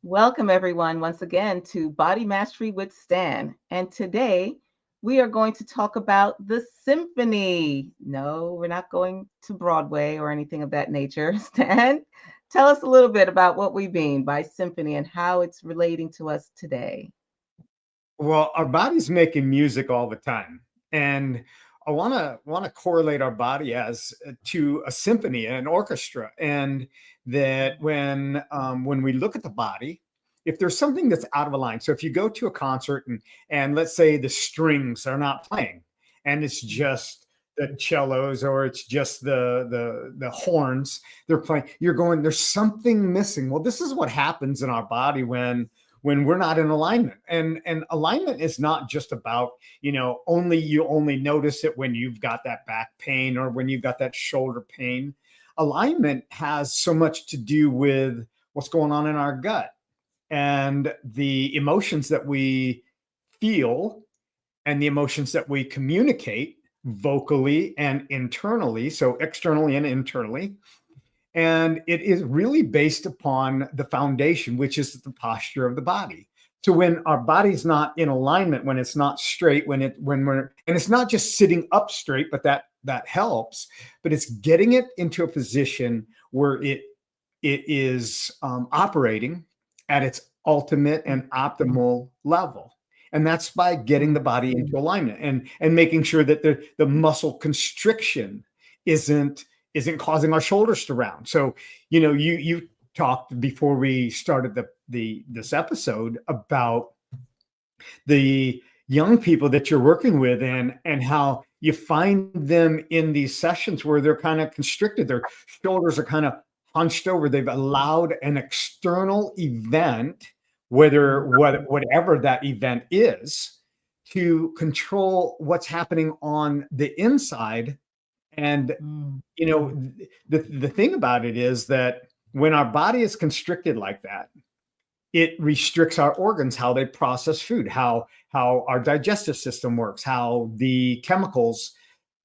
Welcome, everyone, once again to Body Mastery with Stan. And today we are going to talk about the symphony. No, we're not going to Broadway or anything of that nature. Stan, tell us a little bit about what we mean by symphony and how it's relating to us today. Well, our body's making music all the time, and I want to correlate our body as to a symphony, an orchestra, and that when we look at the body, if there's something that's out of line, so if you go to a concert and let's say the strings are not playing, and it's just the cellos or it's just the horns they're playing, you're going, there's something missing. Well, this is what happens in our body when we're not in alignment. And alignment is not just about, you only notice it when you've got that back pain or when you've got that shoulder pain. Alignment has so much to do with what's going on in our gut and the emotions that we feel and the emotions that we communicate vocally and internally, so externally and internally. And it is really based upon the foundation, which is the posture of the body. So when our body's not in alignment, when it's not straight, and it's not just sitting up straight, but that helps, but it's getting it into a position where it is operating at its ultimate and optimal level. And that's by getting the body into alignment and making sure that the muscle constriction isn't causing our shoulders to round. So, you talked before we started this episode about the young people that you're working with and how you find them in these sessions where they're kind of constricted. Their shoulders are kind of hunched over. They've allowed an external event, whatever that event is, to control what's happening on the inside. And the thing about it is that when our body is constricted like that, it restricts our organs, how they process food, how our digestive system works, how the chemicals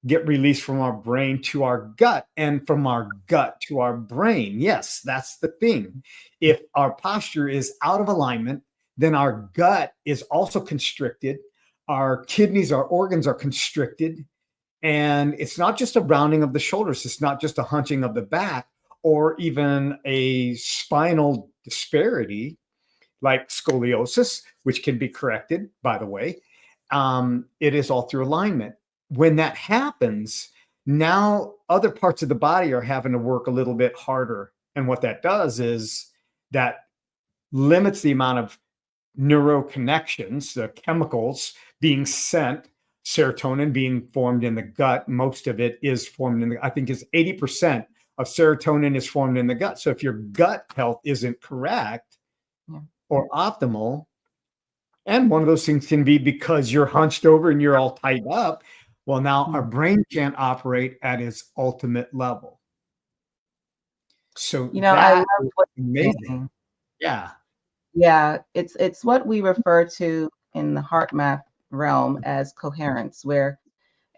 get released from our brain to our gut and from our gut to our brain. Yes, that's the thing. If our posture is out of alignment, then our gut is also constricted. Our kidneys, our organs are constricted. And it's not just a rounding of the shoulders. It's not just a hunching of the back or even a spinal disparity like scoliosis, which can be corrected, by the way. It is all through alignment. When that happens, now other parts of the body are having to work a little bit harder. And what that does is that limits the amount of neuroconnections, the chemicals being sent, serotonin being formed in the gut. Most of it is formed I think is 80% of serotonin is formed in the gut. So if your gut health isn't correct or optimal, and one of those things can be because you're hunched over and you're all tied up, well, now our brain can't operate at its ultimate level. So I love that is what you're amazing. saying. Yeah. Yeah, it's what we refer to in the heart math realm as coherence, where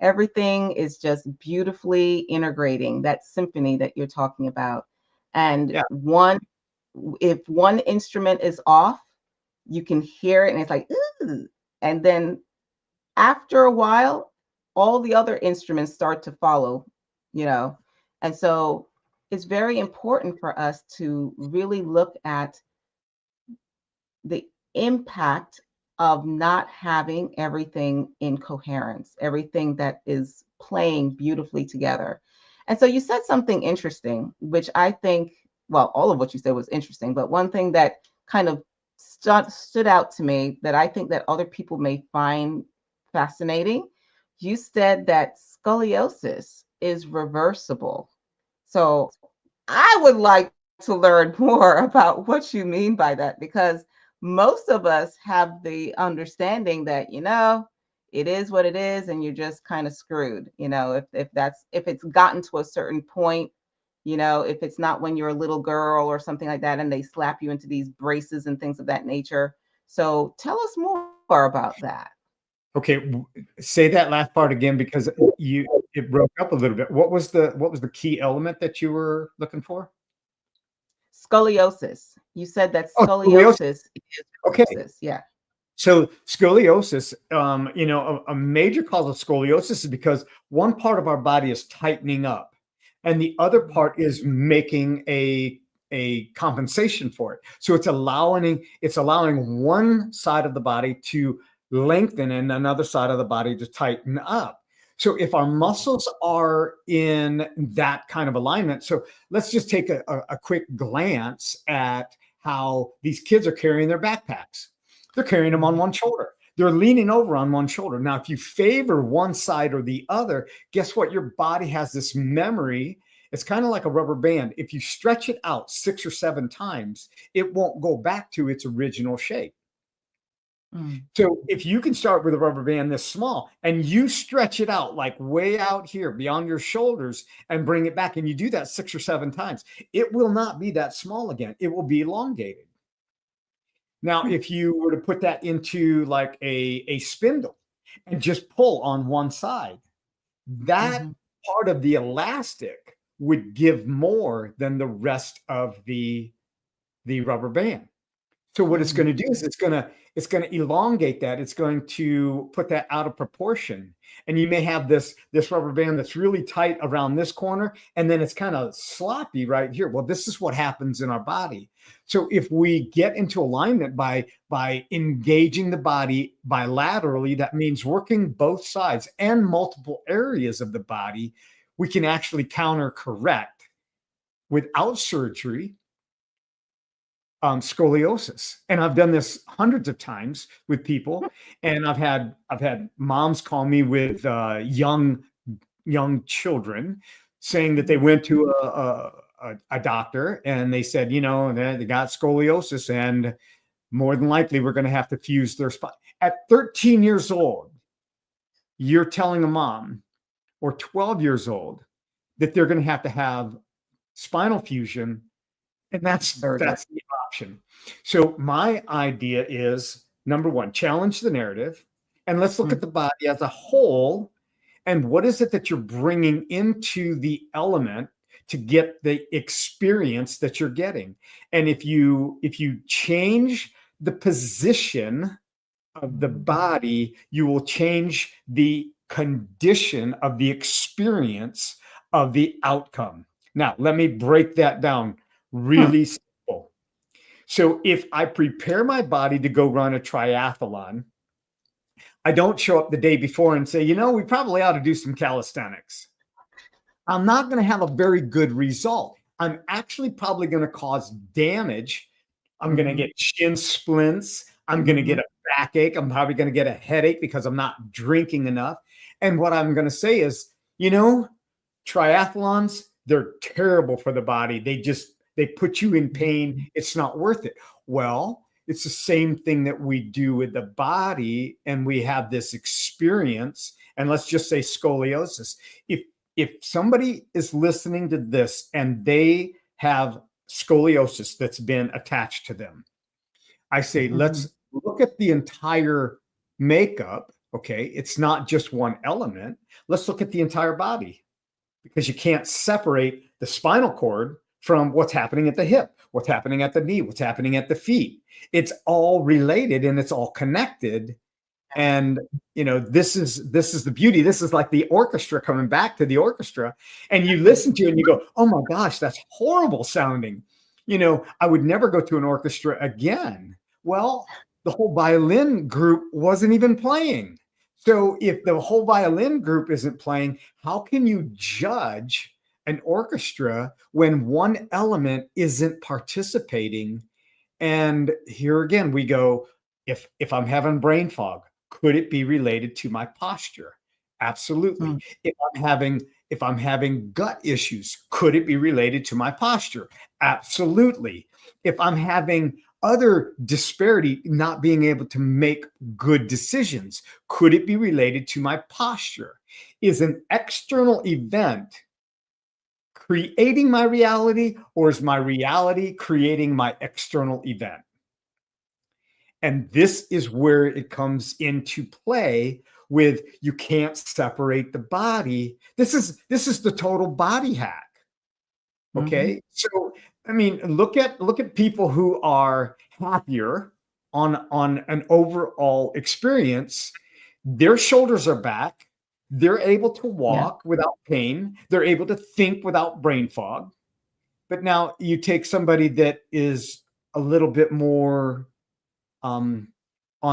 everything is just beautifully integrating that symphony that you're talking about. And Yeah. if one instrument is off, you can hear it and it's like, ooh. And then after a while, all the other instruments start to follow, you know. And so it's very important for us to really look at the impact of not having everything in coherence, everything that is playing beautifully together. And so you said something interesting, which I think, well, all of what you said was interesting, but one thing that kind of stood out to me that I think that other people may find fascinating, you said that scoliosis is reversible. So I would like to learn more about what you mean by that, because most of us have the understanding that, it is what it is and you're just kind of screwed, if it's gotten to a certain point, if it's not when you're a little girl or something like that and they slap you into these braces and things of that nature. So tell us more about that. Okay, say that last part again because it broke up a little bit. What was the key element that you were looking for? Scoliosis. You said that Oh, scoliosis. scoliosis is Okay. paralysis. Yeah. So scoliosis, a major cause of scoliosis is because one part of our body is tightening up, and the other part is making a compensation for it. So it's allowing one side of the body to lengthen and another side of the body to tighten up. So if our muscles are in that kind of alignment, so let's just take a quick glance at how these kids are carrying their backpacks. They're carrying them on one shoulder. They're leaning over on one shoulder. Now, if you favor one side or the other, guess what? Your body has this memory. It's kind of like a rubber band. If you stretch it out 6 or 7 times, it won't go back to its original shape. So if you can start with a rubber band this small and you stretch it out like way out here beyond your shoulders and bring it back, and you do that 6 or 7 times, it will not be that small again. It will be elongated. Now, if you were to put that into like a spindle and just pull on one side, that part of the elastic would give more than the rest of the rubber band. So what it's going to do is it's going to elongate that. It's going to put that out of proportion. And you may have this rubber band that's really tight around this corner, and then it's kind of sloppy right here. Well, this is what happens in our body. So if we get into alignment by engaging the body bilaterally, that means working both sides and multiple areas of the body, we can actually counter correct without surgery scoliosis. And I've done this hundreds of times with people, and I've had moms call me with young children saying that they went to a doctor and they said, you know, they got scoliosis and more than likely we're going to have to fuse their spine. At 13 years old, you're telling a mom, or 12 years old, that they're going to have spinal fusion, and that's the option. So my idea is, number one, challenge the narrative, and let's look at the body as a whole, and what is it that you're bringing into the element to get the experience that you're getting. And if you change the position of the body, you will change the condition of the experience of the outcome. Now, let me break that down really simple. So if I prepare my body to go run a triathlon, I don't show up the day before and say, you know, we probably ought to do some calisthenics. I'm not going to have a very good result. I'm actually probably going to cause damage. I'm going to get shin splints. I'm going to get a backache. I'm probably going to get a headache because I'm not drinking enough. And what I'm going to say is, you know, triathlons, they're terrible for the body. They put you in pain. It's not worth it. Well, it's the same thing that we do with the body, and we have this experience. And let's just say scoliosis. If somebody is listening to this and they have scoliosis that's been attached to them, I say, let's look at the entire makeup. Okay. It's not just one element. Let's look at the entire body, because you can't separate the spinal cord from what's happening at the hip, what's happening at the knee, what's happening at the feet. It's all related and it's all connected. And, you know, this is the beauty. This is like the orchestra coming back to the orchestra, and you listen to it and you go, oh my gosh, that's horrible sounding. You know, I would never go to an orchestra again. Well, the whole violin group wasn't even playing. So if the whole violin group isn't playing, how can you judge an orchestra when one element isn't participating? And here again, we go, if I'm having brain fog, could it be related to my posture? Absolutely. If I'm having gut issues, could it be related to my posture? Absolutely. If I'm having other disparity, not being able to make good decisions, could it be related to my posture? Is an external event creating my reality, or is my reality creating my external event? And this is where it comes into play with, you can't separate the body. This is the total body hack. Okay. So I mean, look at people who are happier on an overall experience. Their shoulders are back. They're able to Yeah. walk without pain. They're able to think without brain fog. But now you take somebody that is a little bit more on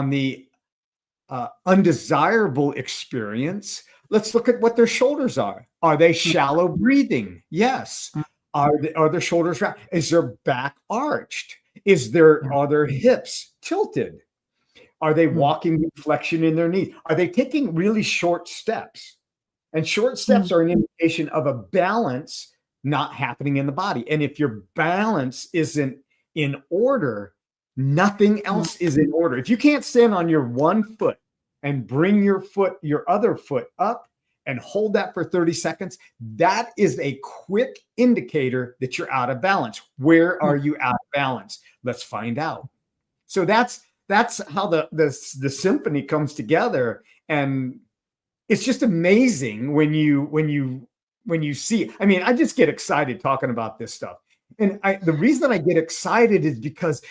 the undesirable experience. Let's look at what their shoulders are. Are they shallow breathing? Yes. Are their shoulders round? Is their back arched? Are their hips tilted? Are they walking with flexion in their knees? Are they taking really short steps? And short steps are an indication of a balance not happening in the body. And if your balance isn't in order, nothing else is in order. If you can't stand on your one foot and bring your other foot up and hold that for 30 seconds, that is a quick indicator that you're out of balance. Where are you out of balance? Let's find out. So that's how the symphony comes together. And it's just amazing when you see. I mean, I just get excited talking about this stuff. And the reason I get excited is because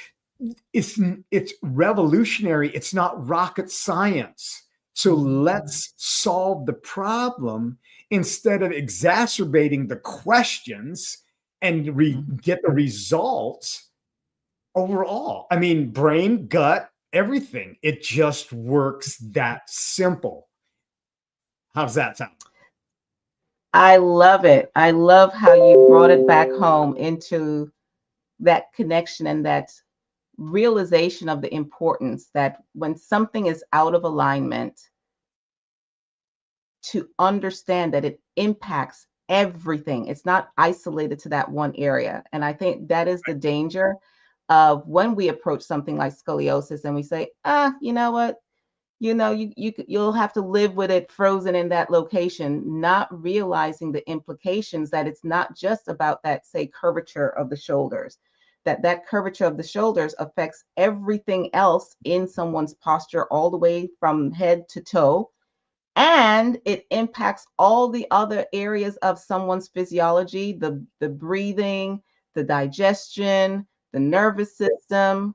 it's revolutionary. It's not rocket science. So let's solve the problem instead of exacerbating the questions and get the results overall. I mean, brain, gut, everything. It just works that simple. How's that sound? I love it. I love how you brought it back home into that connection and that realization of the importance that when something is out of alignment, to understand that it impacts everything. It's not isolated to that one area. And I think that is the danger of when we approach something like scoliosis and we say, you know what? You'll have to live with it frozen in that location, not realizing the implications that it's not just about that, say, curvature of the shoulders, that curvature of the shoulders affects everything else in someone's posture all the way from head to toe. And it impacts all the other areas of someone's physiology, the breathing, the digestion, the nervous system,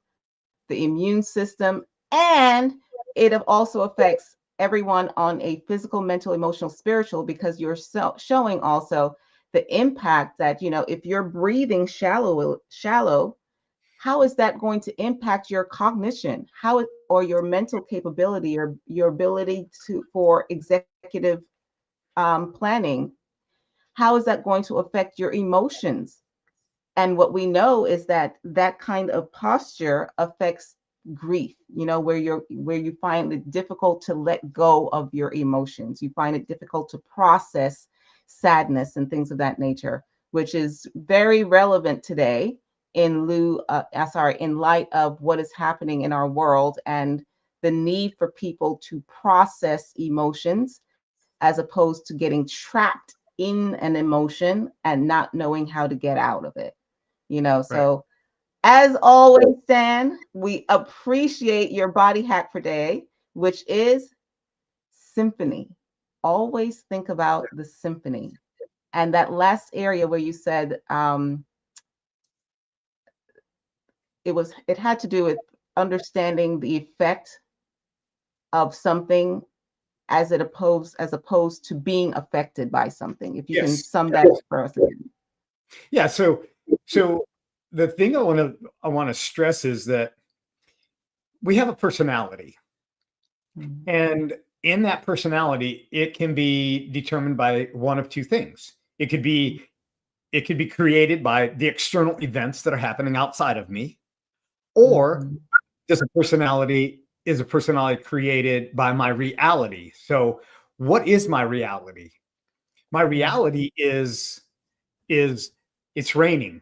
the immune system, and it also affects everyone on a physical, mental, emotional, spiritual, because you're showing also the impact that, if you're breathing shallow, how is that going to impact your cognition? Or your mental capability, or your ability for executive planning? How is that going to affect your emotions? And what we know is that that kind of posture affects grief, where you find it difficult to let go of your emotions. You find it difficult to process sadness and things of that nature, which is very relevant today in light of what is happening in our world and the need for people to process emotions as opposed to getting trapped in an emotion and not knowing how to get out of it. Right. So as always, Stan, we appreciate your body hack for day, which is symphony. Always think about the symphony. And that last area where you said it had to do with understanding the effect of something as opposed to being affected by something. If you can Yes. sum that up for us again. Yeah. So the thing I want to stress is that we have a personality, and in that personality, it can be determined by one of two things. It could be created by the external events that are happening outside of me, or is a personality created by my reality? So what is my reality? My reality is it's raining.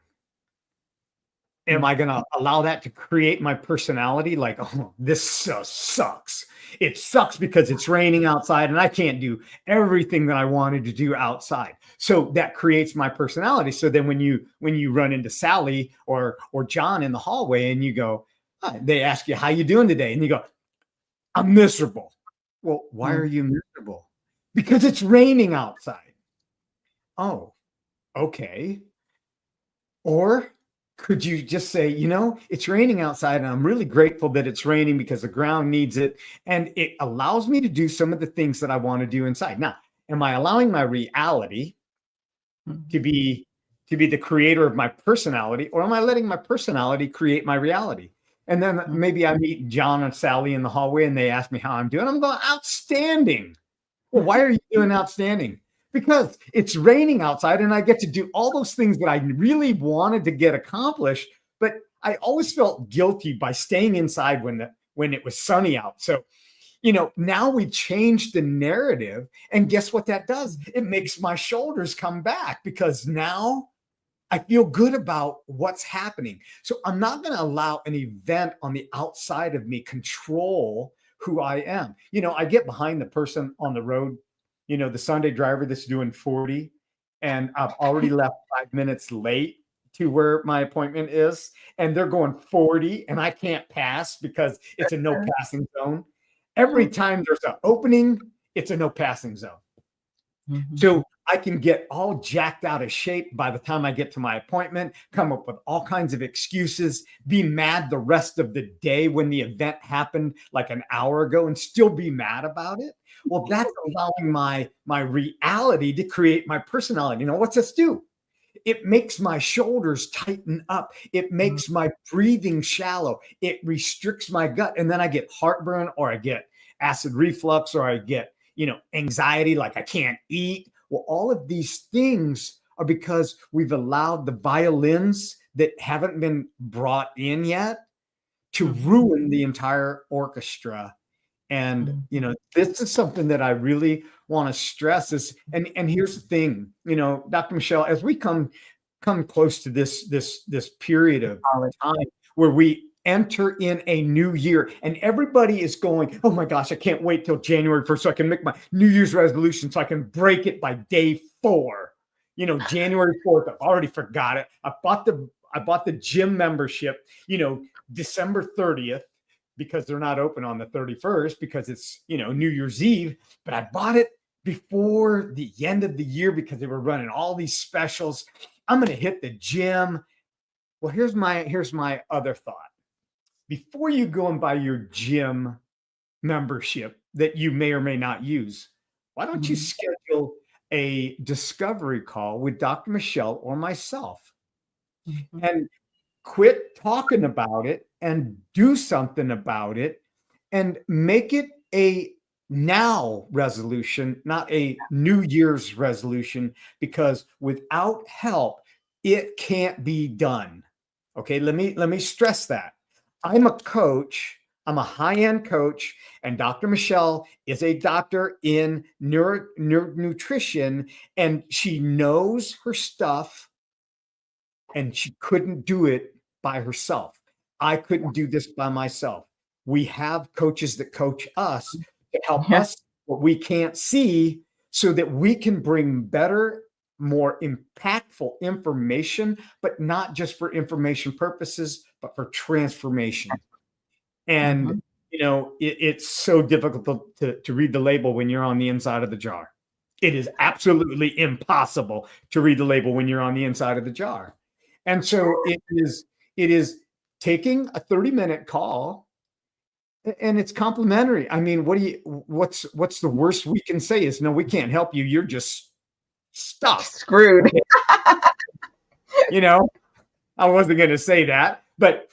Am I going to allow that to create my personality? Like, oh, this sucks. It sucks because it's raining outside and I can't do everything that I wanted to do outside. So that creates my personality. So then when you run into Sally or John in the hallway and you go, they ask you, how you doing today? And you go, I'm miserable. Well, why are you miserable? Because it's raining outside. Oh, okay. Or could you just say, it's raining outside and I'm really grateful that it's raining because the ground needs it. And it allows me to do some of the things that I want to do inside. Now, am I allowing my reality to be the creator of my personality, or am I letting my personality create my reality? And then maybe I meet John and Sally in the hallway and they ask me how I'm doing. I'm going, outstanding. Well, why are you doing outstanding? Because it's raining outside and I get to do all those things that I really wanted to get accomplished. But I always felt guilty by staying inside when it was sunny out. So, now we changed the narrative, and guess what that does? It makes my shoulders come back because now I feel good about what's happening. So I'm not going to allow an event on the outside of me control who I am. I get behind the person on the road, the Sunday driver that's doing 40, and I've already left 5 minutes late to where my appointment is, and they're going 40 and I can't pass because it's a no passing zone. Every time there's an opening, it's a no passing zone. So I can get all jacked out of shape by the time I get to my appointment, come up with all kinds of excuses, be mad the rest of the day when the event happened like an hour ago and still be mad about it. Well, that's allowing my reality to create my personality. What's this do? It makes my shoulders tighten up. It makes my breathing shallow. It restricts my gut. And then I get heartburn, or I get acid reflux, or I get, anxiety, like I can't eat. Well, all of these things are because we've allowed the violins that haven't been brought in yet to ruin the entire orchestra. And, this is something that I really want to stress is, and here's the thing, Dr. Michelle, as we come close to this period of time where we enter in a new year and everybody is going, oh my gosh, I can't wait till January 1st so I can make my New Year's resolution so I can break it by day 4. January 4th, I've already forgot it. I bought the gym membership, December 30th, because they're not open on the 31st because it's, New Year's Eve, but I bought it before the end of the year because they were running all these specials. I'm going to hit the gym. Well, here's my other thought. Before you go and buy your gym membership that you may or may not use, why don't you schedule a discovery call with Dr. Michelle or myself and quit talking about it and do something about it and make it a now resolution, not a New Year's resolution, because without help, it can't be done. Okay, let me stress that. I'm a coach. I'm a high-end coach, and Dr. Michelle is a doctor in nutrition, and she knows her stuff, and she couldn't do it by herself. I couldn't do this by myself. We have coaches that coach us to help us what we can't see so that we can bring better, more impactful information, but not just for information purposes, but for transformation. And, it's so difficult to read the label when you're on the inside of the jar. It is absolutely impossible to read the label when you're on the inside of the jar. And so it is taking a 30-minute call, and it's complimentary. I mean, what's the worst we can say is, no, we can't help you. You're just stuck. Screwed. I wasn't going to say that, but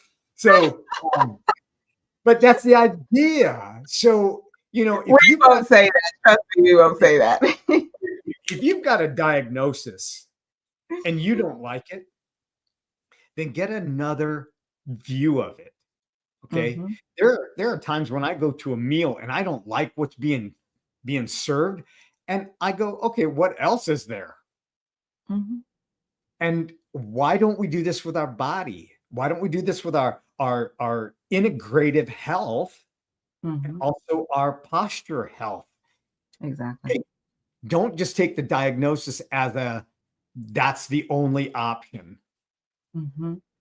but that's the idea. So, if you won't say that, trust me, we won't say that. If you've got a diagnosis and you don't like it, then get another view of it. Okay. There are times when I go to a meal and I don't like what's being served. And I go, okay, what else is there? And why don't we do this with our body? Why don't we do this with our integrative health and also our posture health? Exactly. Okay. Don't just take the diagnosis as that's the only option.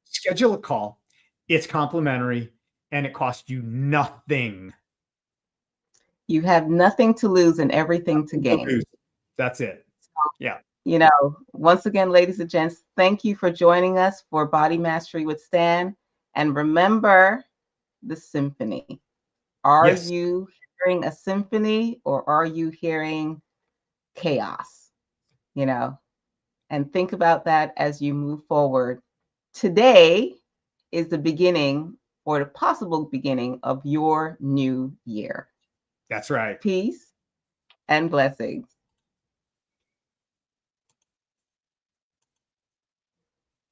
Schedule a call. It's complimentary and it costs you nothing. You have nothing to lose and everything to gain. That's it. Yeah. You know, once again, ladies and gents, thank you for joining us for Body Mastery with Stan. And remember the symphony. Are Yes, you hearing a symphony or are you hearing chaos? You know, and think about that as you move forward. Today is the beginning or the possible beginning of your new year. that's right. Peace and blessings.